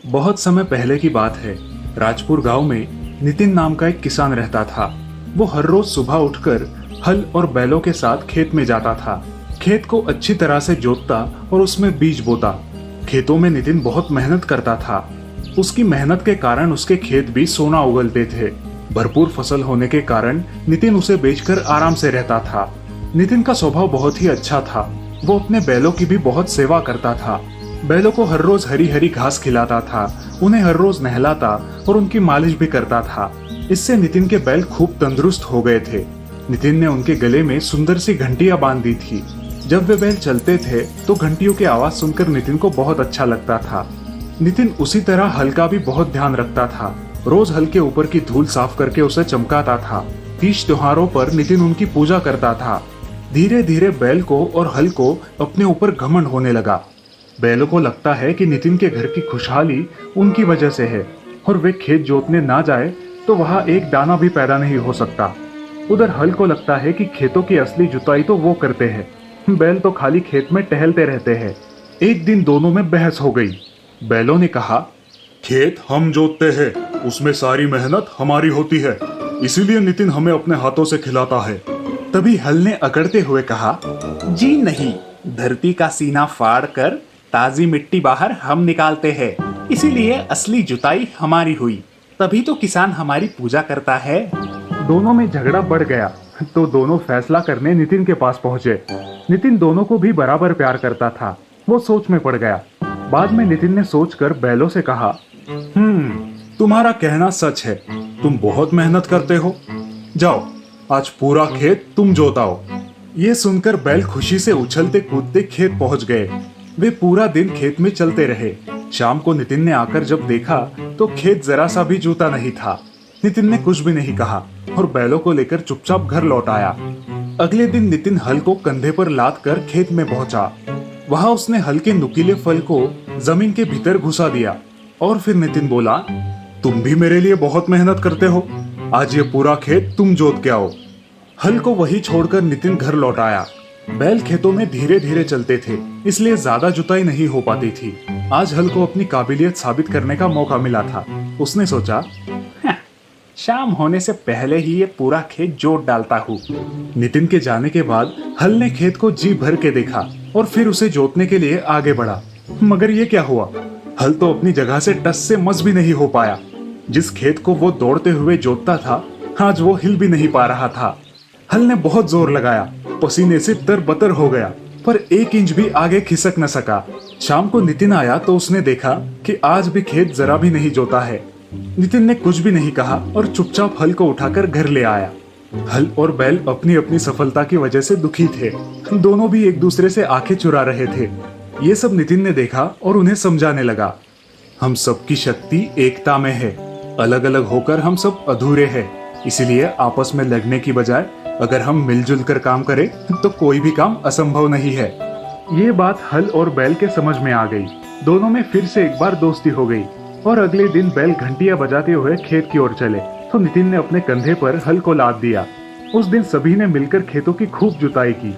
बहुत समय पहले की बात है। राजपुर गांव में नितिन नाम का एक किसान रहता था। वो हर रोज सुबह उठकर हल और बैलों के साथ खेत में जाता था। खेत को अच्छी तरह से जोतता और उसमें बीज बोता। खेतों में नितिन बहुत मेहनत करता था। उसकी मेहनत के कारण उसके खेत भी सोना उगलते थे। भरपूर फसल होने के कारण नितिन उसे बेचकर आराम से रहता था। नितिन का स्वभाव बहुत ही अच्छा था। वो अपने बैलों की भी बहुत सेवा करता था। बैलों को हर रोज हरी हरी घास खिलाता था, उन्हें हर रोज नहलाता और उनकी मालिश भी करता था। इससे नितिन के बैल खूब तंदुरुस्त हो गए थे। नितिन ने उनके गले में सुंदर सी घंटियां बांध दी थी। जब वे बैल चलते थे तो घंटियों की आवाज सुनकर नितिन को बहुत अच्छा लगता था। नितिन उसी तरह हल का भी बहुत ध्यान रखता था। रोज हल के ऊपर की धूल साफ करके उसे चमकाता था। तीज त्योहारों पर नितिन उनकी पूजा करता था। धीरे धीरे बैल को और हल को अपने ऊपर घमंड होने लगा। बैलों को लगता है कि नितिन के घर की खुशहाली उनकी वजह से है और वे खेत जोतने ना जाए तो वहां एक दाना भी पैदा नहीं हो सकता। उधर हल को लगता है कि खेतों की असली जुताई तो वो करते हैं, बैल तो खाली खेत में टहलते रहते हैं। एक दिन दोनों में बहस हो गई। बैलों ने कहा, खेत हम जोतते हैं, उसमें सारी मेहनत हमारी होती है, इसीलिए नितिन हमें अपने हाथों से खिलाता है। तभी हल ने अकड़ते हुए कहा, जी नहीं, धरती का सीना फाड़ कर ताजी मिट्टी बाहर हम निकालते हैं, इसीलिए असली जुताई हमारी हुई, तभी तो किसान हमारी पूजा करता है। दोनों में झगड़ा बढ़ गया तो दोनों फैसला करने नितिन के पास पहुंचे। नितिन दोनों को भी बराबर प्यार करता था। वो सोच में पड़ गया। बाद में नितिन ने सोचकर बैलों से कहा, तुम्हारा कहना सच है, तुम बहुत मेहनत करते हो। जाओ, आज पूरा खेत तुम जोताओ। ये सुनकर बैल खुशी से उछलते कूदते खेत पहुंच गए। वे पूरा दिन खेत में चलते रहे। शाम को नितिन ने आकर जब देखा तो खेत जरा सा भी जूता नहीं था। नितिन ने कुछ भी नहीं कहा और बैलों को लेकर चुपचाप घर लौट आया। अगले दिन नितिन हल को कंधे पर लाद कर खेत में पहुंचा। वहां उसने हल के नुकीले फल को जमीन के भीतर घुसा दिया और फिर नितिन बोला, तुम भी मेरे लिए बहुत मेहनत करते हो, आज ये पूरा खेत तुम जोत के आओ। हल को वही छोड़कर नितिन घर लौट आया। बैल खेतों में धीरे धीरे चलते थे, इसलिए ज्यादा जुताई नहीं हो पाती थी। आज हल को अपनी काबिलियत साबित करने का मौका मिला था। उसने सोचा, शाम होने से पहले ही ये पूरा खेत जोत डालता हूँ। नितिन के जाने के बाद हल ने खेत को जी भर के देखा और फिर उसे जोतने के लिए आगे बढ़ा। मगर ये क्या हुआ, हल तो अपनी जगह से टस से मस भी नहीं हो पाया। जिस खेत को वो दौड़ते हुए जोतता था, आज वो हिल भी नहीं पा रहा था। हल ने बहुत जोर लगाया, पसीने से तरबतर हो गया, पर 1 इंच भी आगे खिसक न सका। शाम को नितिन आया तो उसने देखा कि आज भी खेत जरा भी नहीं जोता है। नितिन ने कुछ भी नहीं कहा और चुपचाप हल को उठाकर घर ले आया। हल और बैल अपनी अपनी सफलता की वजह से दुखी थे। दोनों भी एक दूसरे से आंखें चुरा रहे थे। ये सब नितिन ने देखा और उन्हें समझाने लगा, हम सबकी शक्ति एकता में है, अलग अलग होकर हम सब अधूरे हैं। इसीलिए आपस में लड़ने की बजाय अगर हम मिलजुल कर काम करें तो कोई भी काम असंभव नहीं है। ये बात हल और बैल के समझ में आ गई। दोनों में फिर से एक बार दोस्ती हो गई और अगले दिन बैल घंटियां बजाते हुए खेत की ओर चले तो नितिन ने अपने कंधे पर हल को लाद दिया। उस दिन सभी ने मिलकर खेतों की खूब जुताई की।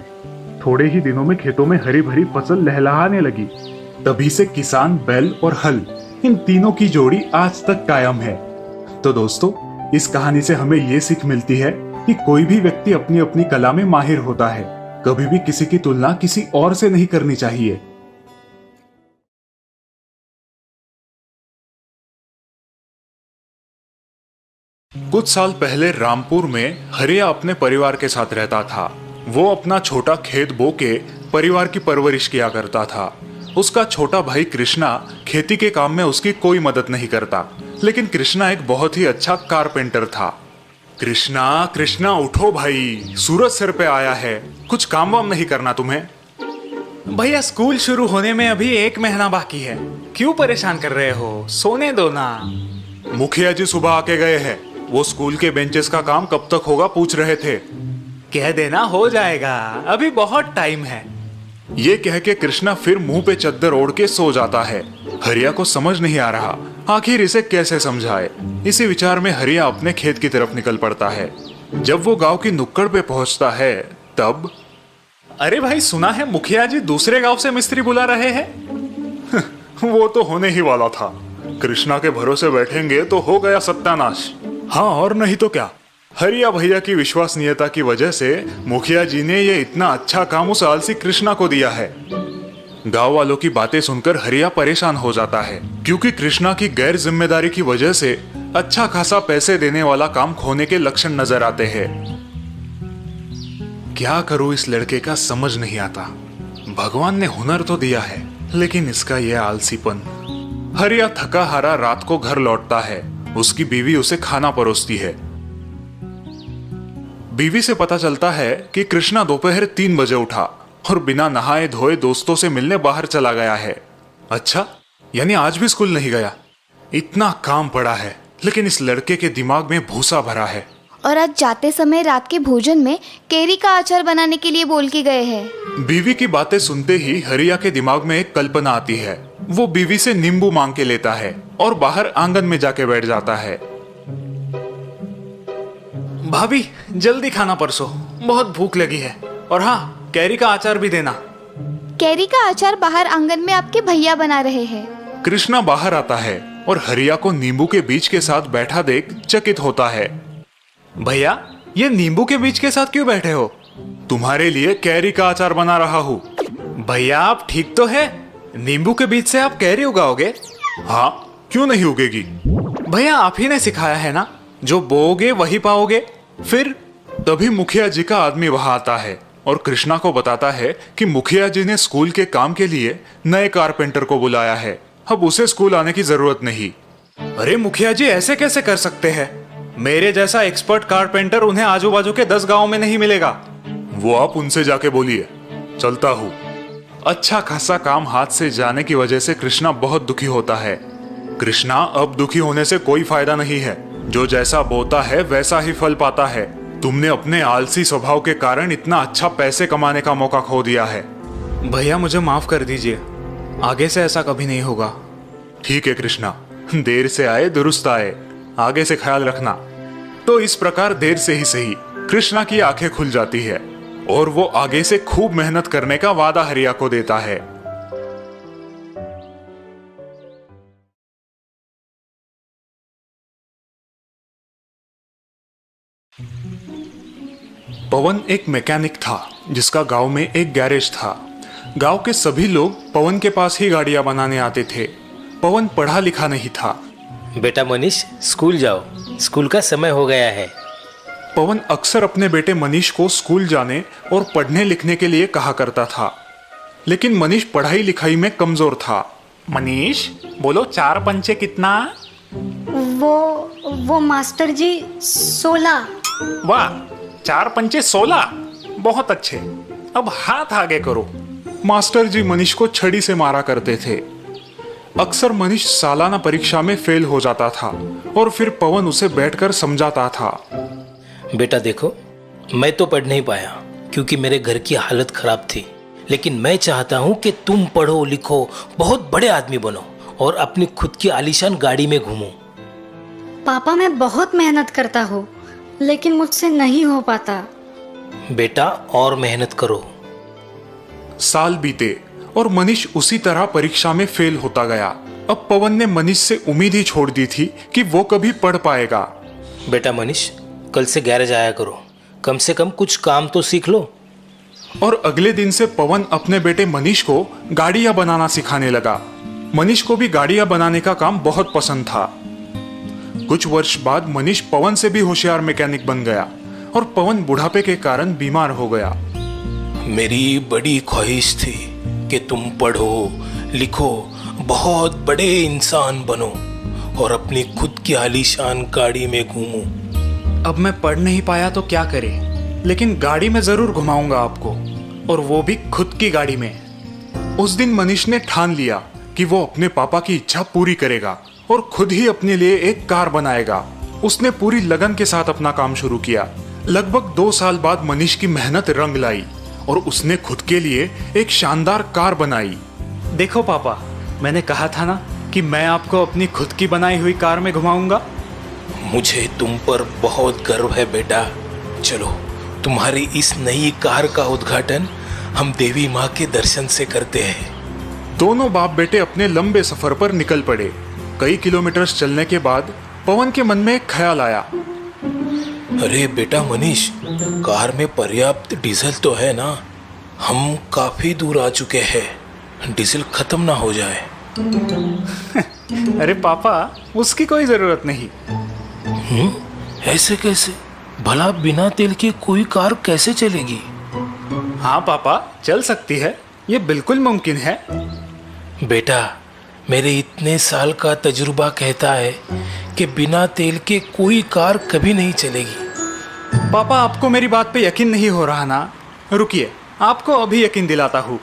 थोड़े ही दिनों में खेतों में हरी भरी फसल लहलहाने लगी। तभी से किसान, बैल और हल, इन तीनों की जोड़ी आज तक कायम है। तो दोस्तों, इस कहानी से हमें ये सीख मिलती है कि कोई भी व्यक्ति अपनी अपनी कला में माहिर होता है। कभी भी किसी की तुलना किसी और से नहीं करनी चाहिए। कुछ साल पहले रामपुर में हरिया अपने परिवार के साथ रहता था। वो अपना छोटा खेत बो के परिवार की परवरिश किया करता था। उसका छोटा भाई कृष्णा खेती के काम में उसकी कोई मदद नहीं करता, लेकिन कृष्णा एक बहुत ही अच्छा कारपेंटर था। कृष्णा, कृष्णा उठो भाई, सूरज सर पे आया है, कुछ काम वाम नहीं करना तुम्हें? भैया, स्कूल शुरू होने में अभी 1 महीना बाकी है, क्यों परेशान कर रहे हो, सोने दो ना। मुखिया जी सुबह आके गए हैं, वो स्कूल के बेंचेस का काम कब तक होगा पूछ रहे थे। कह देना हो जाएगा, अभी बहुत टाइम है। ये कह के कृष्णा फिर मुंह पे चद्दर ओढ़ के सो जाता है। हरिया को समझ नहीं आ रहा आखिर इसे कैसे समझाए। इसी विचार में हरिया अपने खेत की तरफ निकल पड़ता है। जब वो गांव की नुक्कड़ पे पहुंचता है तब, अरे भाई, सुना है मुखिया जी दूसरे गांव से मिस्त्री बुला रहे हैं। वो तो होने ही वाला था, कृष्णा के भरोसे बैठेंगे तो हो गया सत्यानाश। हाँ और नहीं तो क्या। हरिया भैया की विश्वसनीयता की वजह से मुखिया जी ने ये इतना अच्छा काम उस आलसी कृष्णा को दिया है। गांव वालों की बातें सुनकर हरिया परेशान हो जाता है, क्योंकि कृष्णा की गैर जिम्मेदारी की वजह से अच्छा खासा पैसे देने वाला काम खोने के लक्षण नजर आते हैं। क्या करूं इस लड़के का समझ नहीं आता। भगवान ने हुनर तो दिया है, लेकिन इसका यह आलसीपन। हरिया थका हारा रात को घर लौटता है। उसकी बीवी उसे खाना परोसती है। बीवी से पता चलता है कि कृष्णा दोपहर 3 बजे उठा और बिना नहाए धोए दोस्तों से मिलने बाहर चला गया है। अच्छा, यानी आज भी स्कूल नहीं गया। इतना काम पड़ा है, लेकिन इस लड़के के दिमाग में भूसा भरा है। और आज जाते समय रात के भोजन में केरी का अचार बनाने के लिए बोल के गए हैं। बीवी की बातें सुनते ही हरिया के दिमाग में एक कल्पना आती है। वो बीवी से नींबू मांग के लेता है और बाहर आंगन में जाके बैठ जाता है। भाभी जल्दी खाना परसो, बहुत भूख लगी है। और हाँ, कैरी का अचार भी देना। केरी का अचार बाहर आंगन में आपके भैया बना रहे हैं। कृष्णा बाहर आता है और हरिया को नींबू के बीज के साथ बैठा देख चकित होता है। भैया, ये नींबू के बीज के साथ क्यों बैठे हो? तुम्हारे लिए कैरी का अचार बना रहा हूँ। भैया आप ठीक तो है? नींबू के बीज से आप कैरी उगाओगे? हाँ, क्यों नहीं उगेगी। भैया आप ही ने सिखाया है ना, जो बोओगे वही पाओगे। फिर तभी मुखिया जी का आदमी वहां आता है और कृष्णा को बताता है कि मुखिया जी ने स्कूल के काम के लिए नए कारपेंटर को बुलाया है। अब उसे स्कूल आने की जरूरत नहीं। अरे मुखिया जी ऐसे कैसे कर सकते हैं? मेरे जैसा एक्सपर्ट कारपेंटर उन्हें आजू बाजू के 10 गांवों में नहीं मिलेगा। वो आप उनसे जाके बोलिए, चलता हूँ। अच्छा खासा काम हाथ से जाने की वजह से कृष्णा बहुत दुखी होता है। कृष्णा, अब दुखी होने से कोई फायदा नहीं है। जो जैसा बोता है वैसा ही फल पाता है। तुमने अपने आलसी स्वभाव के कारण इतना अच्छा पैसे कमाने का मौका खो दिया है। भैया मुझे माफ कर दीजिए, आगे से ऐसा कभी नहीं होगा। ठीक है कृष्णा, देर से आए दुरुस्त आए, आगे से ख्याल रखना। तो इस प्रकार देर से ही सही कृष्णा की आंखें खुल जाती है और वो आगे से खूब मेहनत करने का वादा हरिया को देता है। पवन एक मैकेनिक था जिसका गांव में एक गैरेज था। गांव के सभी लोग पवन के पास ही गाड़ियां बनाने आते थे। पवन पढ़ा लिखा नहीं था। बेटा मनीष, स्कूल जाओ, स्कूल का समय हो गया है। पवन अक्सर अपने बेटे मनीष को स्कूल जाने और पढ़ने लिखने के लिए कहा करता था, लेकिन मनीष पढ़ाई लिखाई में कमजोर था। मनीष बोलो, 4 पंचे कितना? वो मास्टर जी 16। वाह, 4 पंचे 16, बहुत अच्छे। अब हाथ आगे करो। मास्टर जी मनीष को छड़ी से मारा करते थे। अक्सर मनीष सालाना परीक्षा में फेल हो जाता था और फिर पवन उसे बैठकर समझाता था। बेटा देखो, मैं तो पढ़ नहीं पाया क्योंकि मेरे घर की हालत खराब थी, लेकिन मैं चाहता हूँ कि तुम पढ़ो लिखो, बहुत बड़े आदमी बनो और अपनी खुद की आलीशान गाड़ी में घूमो। पापा मैं बहुत मेहनत करता हूँ, लेकिन मुझसे नहीं हो पाता। बेटा और मेहनत करो। साल बीते और मनीष उसी तरह परीक्षा में फेल होता गया। अब पवन ने मनीष से उम्मीद ही छोड़ दी थी कि वो कभी पढ़ पाएगा। बेटा मनीष, कल से गैरेज आया करो, कम से कम कुछ काम तो सीख लो। और अगले दिन से पवन अपने बेटे मनीष को गाड़ियां बनाना सिखाने लगा। मनीष को भी गाड़ियां बनाने का काम बहुत पसंद था। कुछ वर्ष बाद मनीष पवन से भी होशियार मैकेनिक बन गया और पवन बुढ़ापे के कारण बीमार हो गया। मेरी बड़ी ख्वाहिश थी कि तुम पढ़ो लिखो, बहुत बड़े इंसान बनो और अपनी खुद की आलीशान गाड़ी में घूमो। अब मैं पढ़ नहीं पाया तो क्या करे, लेकिन गाड़ी में जरूर घुमाऊंगा आपको, और वो भी खुद की गाड़ी में। उस दिन मनीष ने ठान लिया कि वो अपने पापा की इच्छा पूरी करेगा और खुद ही अपने लिए एक कार बनाएगा। उसने पूरी लगन के साथ अपना काम शुरू किया। लगभग 2 साल बाद मनीष की मेहनत रंग लाई और उसने खुद के लिए एक शानदार कार बनाई। देखो पापा, मैंने कहा था ना कि मैं आपको अपनी खुद की बनाई हुई कार में घुमाऊंगा। मुझे तुम पर बहुत गर्व है बेटा। चलो, तुम्हारी इस नई कार का उद्घाटन हम देवी माँ के दर्शन से करते हैं। दोनों बाप बेटे अपने लंबे सफर पर निकल पड़े। कई किलोमीटर चलने के बाद पवन के मन में एक ख्याल आया। अरे बेटा मनीष, कार में पर्याप्त डीजल तो है ना? हम काफी दूर आ चुके हैं, डीजल खत्म ना हो जाए। अरे पापा, उसकी कोई जरूरत नहीं। ऐसे कैसे? भला बिना तेल के कोई कार कैसे चलेगी? हाँ पापा, चल सकती है, ये बिल्कुल मुमकिन है। बेटा, मेरे इतने साल का तजुर्बा कहता है कि बिना तेल के कोई कार कभी नहीं चलेगी। पापा, आपको मेरी बात पे यकीन नहीं हो रहा ना? रुकिए, आपको अभी यकीन दिलाता हूँ।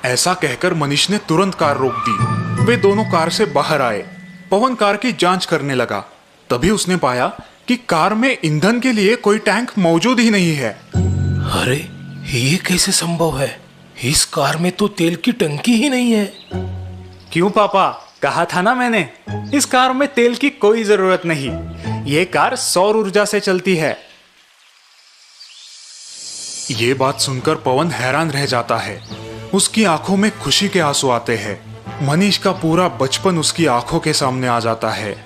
ऐसा कहकर मनीष ने तुरंत कार रोक दी। वे दोनों कार से बाहर आए। पवन कार की जांच करने लगा। तभी उसने पाया कि कार में ईंधन के लिए कोई टैंक मौजूद ही नहीं है। अरे, ये कैसे संभव है? इस कार में तो तेल की टंकी ही नहीं है। क्यों पापा, कहा था ना मैंने, इस कार में तेल की कोई जरूरत नहीं। ये कार सौर ऊर्जा से चलती है। ये बात सुनकर पवन हैरान रह जाता है। उसकी आंखों में खुशी के आंसू आते हैं। मनीष का पूरा बचपन उसकी आंखों के सामने आ जाता है।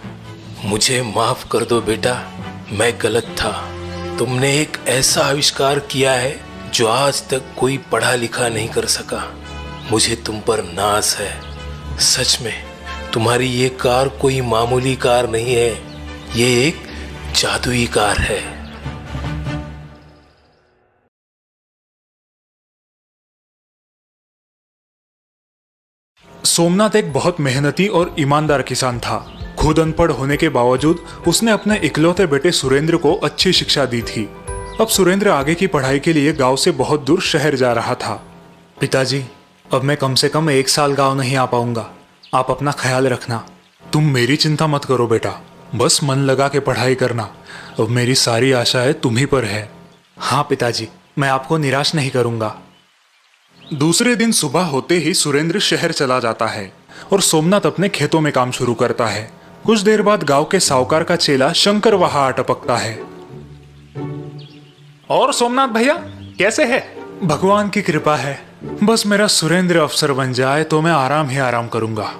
मुझे माफ कर दो बेटा, मैं गलत था। तुमने एक ऐसा आविष्कार किया है जो आज तक कोई पढ़ा लिखा नहीं कर सका। मुझे तुम पर नाज है। सच में तुम्हारी ये कार कोई मामूली कार नहीं है, ये एक जादुई कार है। सोमनाथ एक बहुत मेहनती और ईमानदार किसान था। खुद अनपढ़ होने के बावजूद उसने अपने इकलौते बेटे सुरेंद्र को अच्छी शिक्षा दी थी। अब सुरेंद्र आगे की पढ़ाई के लिए गांव से बहुत दूर शहर जा रहा था। पिताजी, अब मैं कम से कम 1 साल गांव नहीं आ पाऊंगा। आप अपना ख्याल रखना। तुम मेरी चिंता मत करो बेटा, बस मन लगा के पढ़ाई करना। अब मेरी सारी आशाएं तुम ही पर है। हाँ पिताजी, मैं आपको निराश नहीं करूंगा। दूसरे दिन सुबह होते ही सुरेंद्र शहर चला जाता है और सोमनाथ अपने खेतों में काम शुरू करता है। कुछ देर बाद गांव के साहूकार का चेला शंकर वहां आ टपकता है। और सोमनाथ भैया कैसे है? भगवान की कृपा है। बस मेरा सुरेंद्र अफसर बन जाए तो मैं आराम ही आराम करूंगा।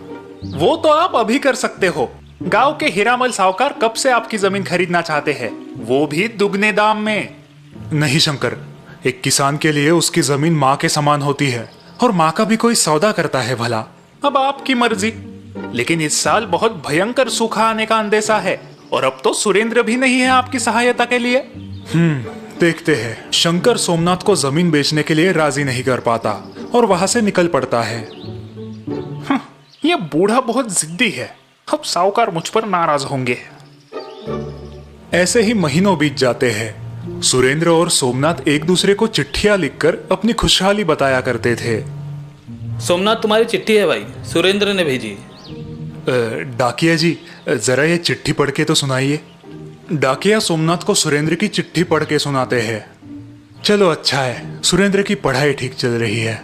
वो तो आप अभी कर सकते हो। गांव के हीरामल साहूकार कब से आपकी जमीन खरीदना चाहते हैं, वो भी दुगने दाम में। नहीं शंकर, एक किसान के लिए उसकी जमीन माँ के समान होती है और माँ का भी कोई सौदा करता है भला। अब आपकी मर्जी, लेकिन इस साल बहुत भयंकर सूखा आने का अंदेशा है और अब तो सुरेंद्र भी नहीं है आपकी सहायता के लिए। देखते हैं। शंकर सोमनाथ को जमीन बेचने के लिए राजी नहीं कर पाता और वहां से निकल पड़ता है। ये बूढ़ा बहुत जिद्दी है, अब साहूकार मुझ पर नाराज होंगे। ऐसे ही महीनों बीत जाते हैं। सुरेंद्र और सोमनाथ एक दूसरे को चिट्ठियां लिखकर अपनी खुशहाली बताया करते थे। सोमनाथ, तुम्हारी चिट्ठी है भाई, सुरेंद्र ने भेजी। डाकिया जी, जरा ये चिट्ठी पढ़ के तो सुनाइए। डाकिया सोमनाथ को सुरेंद्र की चिट्ठी पढ़ के सुनाते हैं। चलो अच्छा है, सुरेंद्र की पढ़ाई ठीक चल रही है।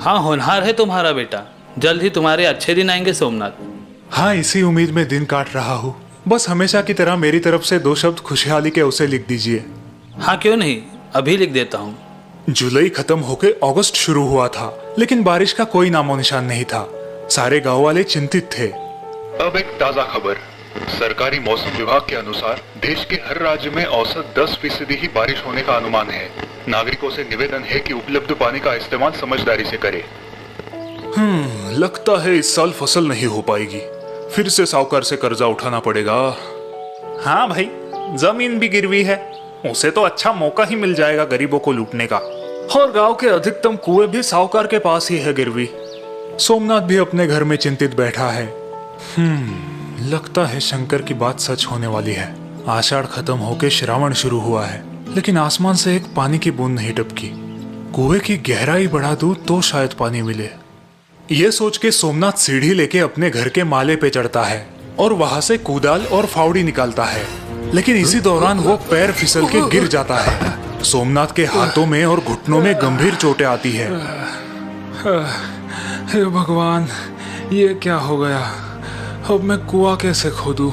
हाँ, होनहार है तुम्हारा बेटा, जल्द ही तुम्हारे अच्छे दिन आएंगे सोमनाथ। हाँ, इसी उम्मीद में दिन काट रहा हूँ। बस हमेशा की तरह मेरी तरफ से 2 शब्द खुशहाली के उसे लिख दीजिए। हाँ क्यों नहीं, अभी लिख देता हूँ। जुलाई खत्म होके अगस्त शुरू हुआ था, लेकिन बारिश का कोई नामो निशान नहीं था। सारे गांव वाले चिंतित थे। अब एक ताजा खबर। सरकारी मौसम विभाग के अनुसार देश के हर राज्य में औसत 10% ही बारिश होने का अनुमान है। नागरिकों से निवेदन है कि उपलब्ध पानी का इस्तेमाल समझदारी से करें। लगता है इस साल फसल नहीं हो पाएगी। फिर से साहूकार से कर्जा उठाना पड़ेगा। हाँ भाई, जमीन भी गिरवी है, उसे तो अच्छा मौका ही मिल जाएगा गरीबों को लूटने का। और गांव के अधिकतम कुएं भी साहूकार के पास ही है गिरवी। सोमनाथ भी अपने घर में चिंतित बैठा है। लगता है शंकर की बात सच होने वाली है। आषाढ़ खत्म होके श्रावण शुरू हुआ है, लेकिन आसमान से एक पानी की बूंद नहीं टपकी। कुएं की गहराई बढ़ा दूं तो शायद पानी मिले। ये सोच के सोमनाथ सीढ़ी लेके अपने घर के माले पे चढ़ता है और वहां से कुदाल और फावड़ी निकालता है, लेकिन इसी दौरान वो पैर फिसल के गिर जाता है। सोमनाथ के हाथों में और घुटनों में गंभीर चोटें आती है। हे भगवान, ये क्या हो गया? अब मैं कुआं कैसे खोदूं?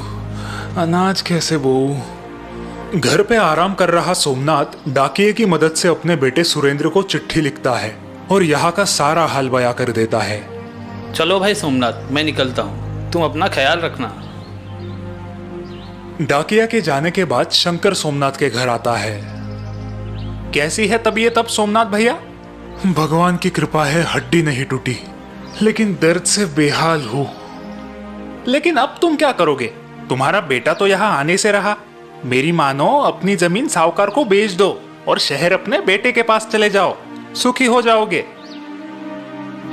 अनाज कैसे बोऊं? घर पे आराम कर रहा सोमनाथ डाकिये की मदद से अपने बेटे सुरेंद्र को चिट्ठी लिखता है और यहाँ का सारा हाल बयां कर देता है। चलो भाई सोमनाथ, मैं निकलता हूँ। तुम अपना ख्याल रखना। डाकिया के जाने के बाद शंकर सोमनाथ के घर आता है। कैसी है तबीयत अब सोमनाथ भैया? भगवान की कृपा है, हड्डी नहीं टूटी, लेकिन दर्द से बेहाल हूं। लेकिन अब तुम क्या करोगे? तुम्हारा बेटा तो यहाँ आने से रहा। मेरी मानो अपनी जमीन साहूकार को बेच दो और शहर अपने बेटे के पास चले जाओ, सुखी हो जाओगे।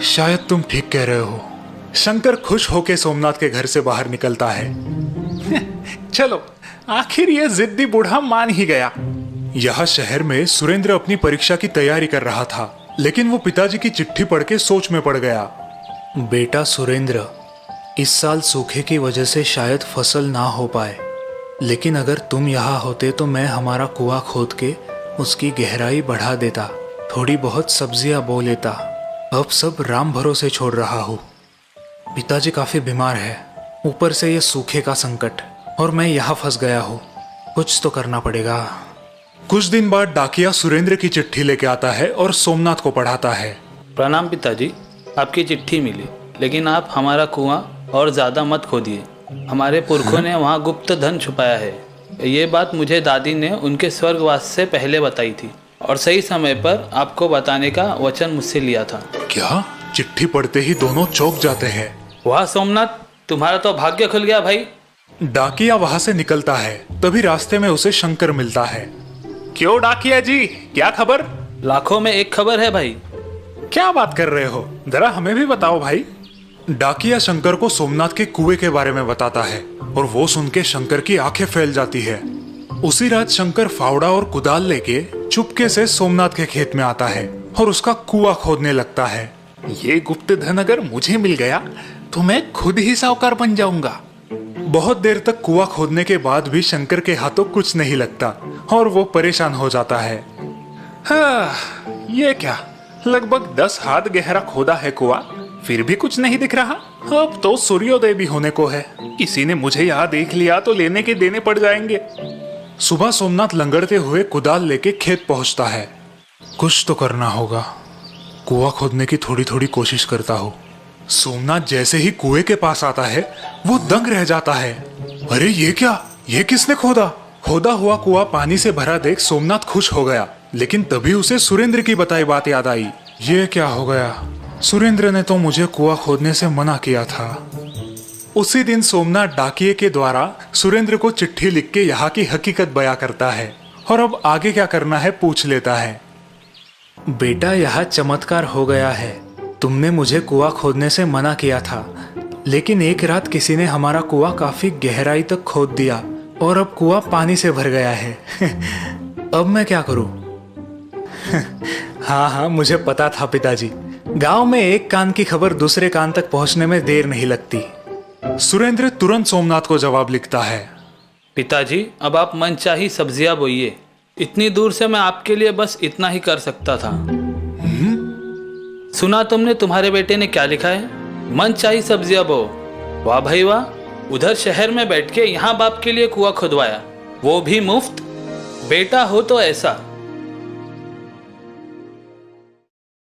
शायद तुम ठीक कह रहे हो। शंकर खुश होकर सोमनाथ के घर से बाहर निकलता है। चलो, आखिर ये जिद्दी बूढ़ा मान ही गया। यहाँ शहर में सुरेंद्र अपनी परीक्षा की तैयारी कर रहा था, लेकिन वो पिताजी की चिट्ठी पढ़ के सोच में पड़ गया। बेटा सुरेंद्र, इस साल सूखे की वजह से शायद फसल ना हो पाए, लेकिन अगर तुम यहाँ होते तो मैं हमारा कुआं खोद के उसकी गहराई बढ़ा देता, थोड़ी बहुत सब्जियां बो लेता। अब सब राम भरोसे छोड़ रहा हूँ। पिताजी काफी बीमार है, ऊपर से ये सूखे का संकट, और मैं यहाँ फंस गया हूँ। कुछ तो करना पड़ेगा। कुछ दिन बाद डाकिया सुरेंद्र की चिट्ठी लेके आता है और सोमनाथ को पढ़ाता है। प्रणाम पिताजी, आपकी चिट्ठी मिली, लेकिन आप हमारा कुआं और ज़्यादा मत खोदिए। हमारे पुरखों ने वहाँ गुप्त धन छुपाया है। ये बात मुझे दादी ने उनके स्वर्गवास से पहले बताई थी, और सही समय पर आपको बताने का वचन मुझसे लिया था। क्या? चिट्ठी पढ़ते ही दोनों चौंक जाते हैं। वाह सोमनाथ, तुम्हारा तो भाग्य खुल गया भाई। डाकिया वहां से निकलता है, तभी रास्ते में उसे शंकर मिलता है। क्यों डाकिया जी, क्या खबर? लाखों में एक खबर है भाई। क्या बात कर रहे हो? जरा हमें भी बताओ भाई। डाकिया शंकर को सोमनाथ के कुएं के बारे में बताता है, और वो सुन के शंकर की आंखें फैल जाती है। उसी रात शंकर फावड़ा और कुदाल लेके चुपके से सोमनाथ के खेत में आता है और उसका कुआं खोदने लगता है। ये गुप्त धन अगर मुझे मिल गया तो मैं खुद ही साहूकार बन जाऊंगा। बहुत देर तक कुआं खोदने के बाद भी शंकर के हाथों कुछ नहीं लगता और वो परेशान हो जाता है। हाँ, ये क्या, लगभग 10 हाथ गहरा खोदा है कुआं, फिर भी कुछ नहीं दिख रहा। अब तो सूर्योदय भी होने को है। किसी ने मुझे यहाँ देख लिया तो लेने के देने पड़ जाएंगे। सुबह सोमनाथ लंगड़ते हुए कुदाल लेके खेत पहुंचता है। कुछ तो करना होगा। कुआं खोदने की थोड़ी थोड़ी कोशिश करता हूँ। सोमनाथ जैसे ही कुएं के पास आता है, वो दंग रह जाता है। अरे ये क्या, ये किसने खोदा? खोदा हुआ कुआं पानी से भरा देख सोमनाथ खुश हो गया, लेकिन तभी उसे सुरेंद्र की बताई बात याद आई। ये क्या हो गया? सुरेंद्र ने तो मुझे कुआं खोदने से मना किया था। उसी दिन सोमनाथ डाकिये के द्वारा सुरेंद्र को चिट्ठी लिख के यहाँ की हकीकत बयां करता है, और अब आगे क्या करना है पूछ लेता है। बेटा, यहाँ चमत्कार हो गया है। तुमने मुझे कुआं खोदने से मना किया था, लेकिन एक रात किसी ने हमारा कुआं काफी गहराई तक खोद दिया और अब कुआं पानी से भर गया है। अब मैं क्या करूं? हाँ, मुझे पता था पिताजी। गांव में एक कान की खबर दूसरे कान तक पहुंचने में देर नहीं लगती। सुरेंद्र तुरंत सोमनाथ को जवाब लिखता है। पिताजी, अब आप मनचाही सब्जियां बोइए। इतनी दूर से मैं आपके लिए बस इतना ही कर सकता था। सुना तुमने तुम्हारे बेटे ने क्या लिखा है? मनचाही सब्जियां बो। वाह भाई वाह, उधर शहर में बैठ के यहाँ बाप के लिए कुआं खुदवाया, वो भी मुफ्त। बेटा हो तो ऐसा।